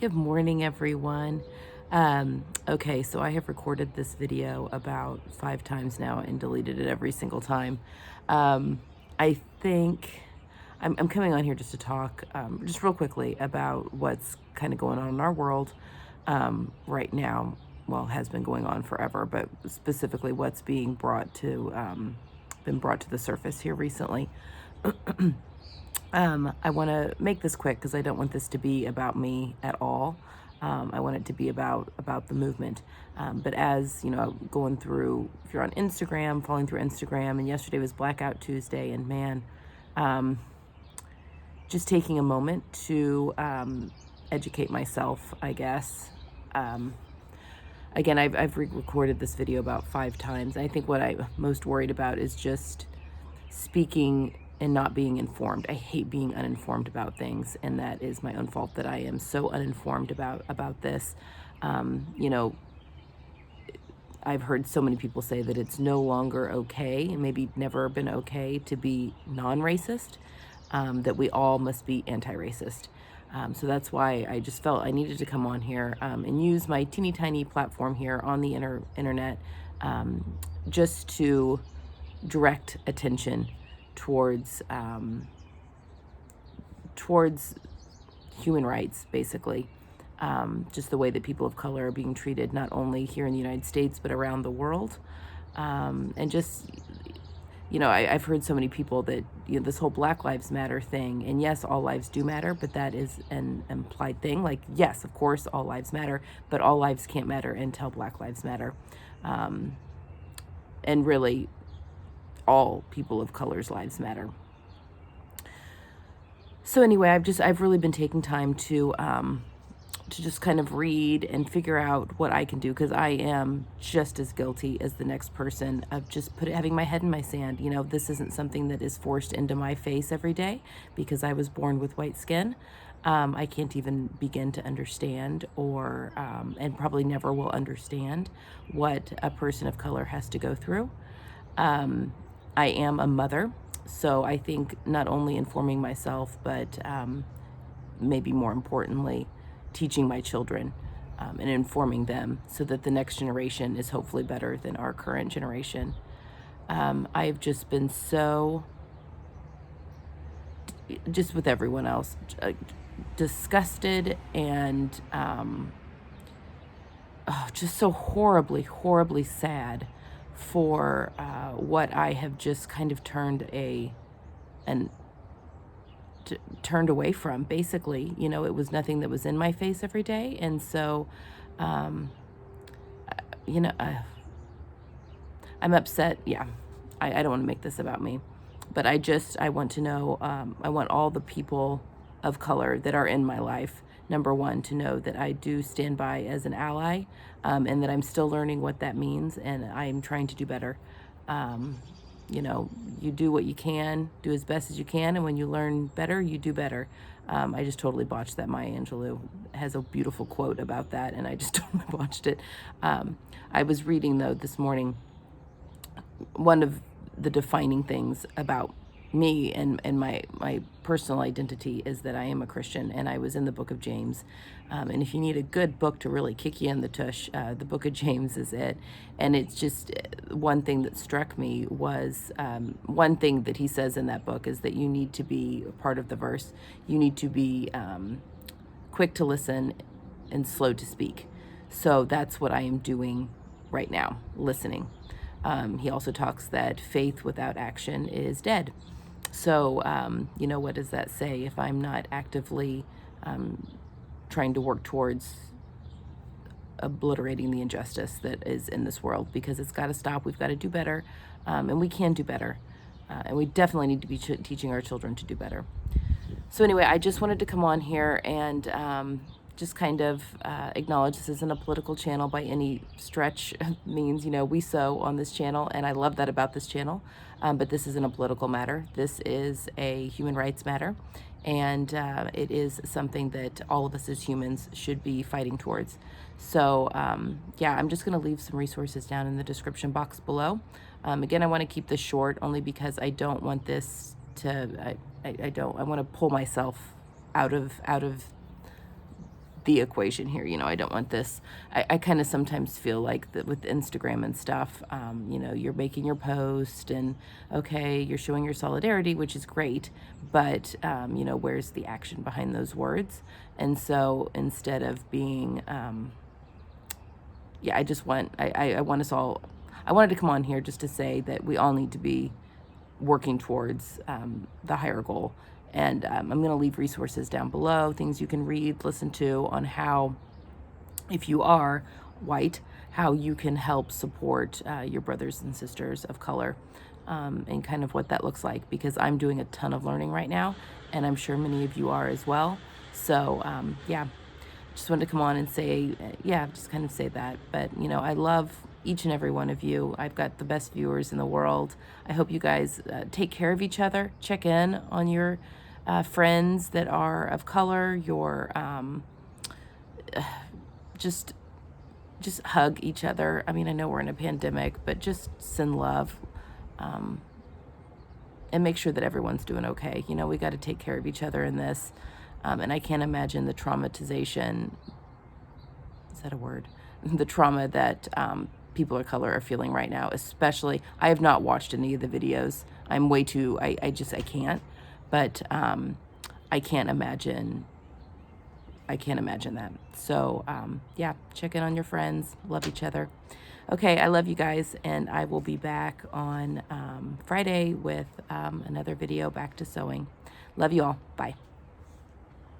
Good morning, everyone. Okay, so I have recorded this video about 5 times now and deleted it every single time. I think I'm coming on here just to talk, just real quickly, about what's kind of going on in our world right now. Well, has been going on forever, but specifically what's being brought to the surface here recently. I want to make this quick because I don't want this to be about me at all. I want it to be about the movement. But as you know, going through, if you're on Instagram, following through Instagram, and yesterday was Blackout Tuesday, and man, just taking a moment to educate myself, I guess. Again, I've recorded this video about 5 times. I think what I'm most worried about is just speaking and not being informed. I hate being uninformed about things, and that is my own fault that I am so uninformed about this. You know, I've heard so many people say that it's no longer okay, and maybe never been okay, to be non-racist, that we all must be anti-racist. So that's why I just felt I needed to come on here and use my teeny tiny platform here on the internet just to direct attention towards human rights, basically. Just the way that people of color are being treated, not only here in the United States, but around the world. And just, you know, I've heard so many people that, you know, this whole Black Lives Matter thing, and yes, all lives do matter, but that is an implied thing. Like, yes, of course, all lives matter, but all lives can't matter until Black Lives Matter. And really, all people of color's lives matter. So anyway, I've really been taking time to just kind of read and figure out what I can do, because I am just as guilty as the next person of just having my head in my sand. You know, this isn't something that is forced into my face every day because I was born with white skin. I can't even begin to understand or and probably never will understand what a person of color has to go through. I am a mother, so I think not only informing myself, but maybe more importantly, teaching my children and informing them so that the next generation is hopefully better than our current generation. I've just been so, just with everyone else, disgusted and just so horribly, horribly sad for what I have just kind of turned away from, basically. You know, it was nothing that was in my face every day. And so, you know, I'm upset. Yeah, I don't want to make this about me, but I want to know, I want all the people of color that are in my life, number one, to know that I do stand by as an ally, and that I'm still learning what that means, and I'm trying to do better. You know, you do what you can, do as best as you can, and when you learn better, you do better. I just totally botched that. DiAngelo has a beautiful quote about that, and I just totally botched it. I was reading, though, this morning, one of the defining things about me and my personal identity is that I am a Christian, and I was in the book of James. And if you need a good book to really kick you in the tush, the book of James is it. And it's just one thing that struck me was one thing that he says in that book is that you need to be, part of the verse, you need to be quick to listen and slow to speak. So that's what I am doing right now, listening. He also talks that faith without action is dead. So, you know, what does that say? If I'm not actively trying to work towards obliterating the injustice that is in this world, because it's got to stop. We've got to do better, and we can do better. And we definitely need to be teaching our children to do better. So anyway, I just wanted to come on here and just kind of acknowledge this isn't a political channel by any stretch means. You know, we sow on this channel, and I love that about this channel, but this isn't a political matter. This is a human rights matter, and it is something that all of us as humans should be fighting towards. So yeah, I'm just going to leave some resources down in the description box below. Again, I want to keep this short only because I don't want this to, I want to pull myself out of the equation here. You know, I don't want this. I kind of sometimes feel like that with Instagram and stuff, you know, you're making your post and okay, you're showing your solidarity, which is great, but, you know, where's the action behind those words? And so instead of being, yeah, I want us all, I wanted to come on here just to say that we all need to be working towards the higher goal. And I'm going to leave resources down below, things you can read, listen to on how, if you are white, how you can help support your brothers and sisters of color, and kind of what that looks like, because I'm doing a ton of learning right now, and I'm sure many of you are as well. So yeah, just wanted to come on and say, yeah, just kind of say that. But, you know, I love each and every one of you. I've got the best viewers in the world. I hope you guys take care of each other. Check in on your friends that are of color, your just hug each other. I mean, I know we're in a pandemic, but just send love, and make sure that everyone's doing okay. You know, we got to take care of each other in this. And I can't imagine the traumatization, is that a word? The trauma that people of color are feeling right now, especially, I have not watched any of the videos. I'm way too, I can't. But I can't imagine that. So yeah, check in on your friends, love each other. Okay, I love you guys, and I will be back on Friday with another video, back to sewing. Love you all. Bye.